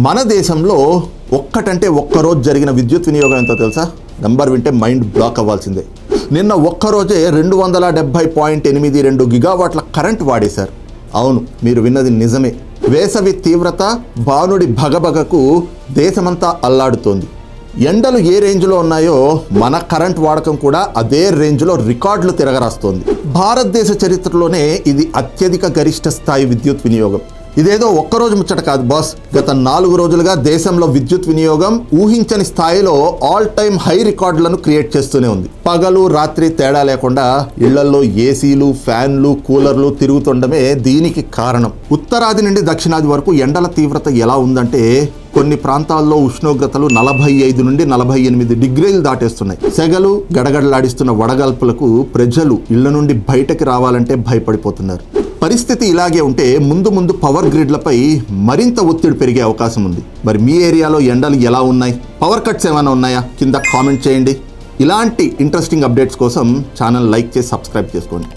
మన దేశంలో ఒక్కటంటే ఒక్కరోజు జరిగిన విద్యుత్ వినియోగం ఎంతో తెలుసా? నంబర్ వింటే మైండ్ బ్లాక్ అవ్వాల్సిందే. నిన్న ఒక్కరోజే 270.82 గిగావాట్ల కరెంట్ వాడేశారు. అవును, మీరు విన్నది నిజమే. వేసవి తీవ్రత, బానుడి భగభగకు దేశమంతా అల్లాడుతోంది. ఎండలు ఏ రేంజ్లో ఉన్నాయో మన కరెంట్ వాడకం కూడా అదే రేంజ్లో రికార్డులు తిరగరాస్తోంది. భారతదేశ చరిత్రలోనే ఇది అత్యధిక గరిష్ట స్థాయి విద్యుత్ వినియోగం. ఇదేదో ఒక్కరోజు ముచ్చట కాదు బాస్. గత 4 రోజులుగా దేశంలో విద్యుత్ వినియోగం ఊహించని స్థాయిలో ఆల్ టైమ్ హై రికార్డులను క్రియేట్ చేస్తూనే ఉంది. పగలు రాత్రి తేడా లేకుండా ఇళ్లల్లో ఏసీలు, ఫ్యాన్లు, కూలర్లు తిరుగుతుండమే దీనికి కారణం. ఉత్తరాది నుండి దక్షిణాది వరకు ఎండల తీవ్రత ఎలా ఉందంటే కొన్ని ప్రాంతాల్లో ఉష్ణోగ్రతలు 45 నుండి 48 డిగ్రీలు దాటేస్తున్నాయి. సెగలు గడగడలాడిస్తున్న వడగల్పులకు ప్రజలు ఇళ్ల నుండి బయటకి రావాలంటే భయపడిపోతున్నారు. పరిస్థితి ఇలాగే ఉంటే ముందు పవర్ గ్రిడ్లపై మరింత ఒత్తిడి పెరిగే అవకాశం ఉంది. మరి మీ ఏరియాలో ఎండలు ఎలా ఉన్నాయి? పవర్ కట్స్ ఏమైనా ఉన్నాయా? కింద కామెంట్ చేయండి. ఇలాంటి ఇంట్రెస్టింగ్ అప్డేట్స్ కోసం ఛానల్ లైక్ చేసి సబ్స్క్రైబ్ చేసుకోండి.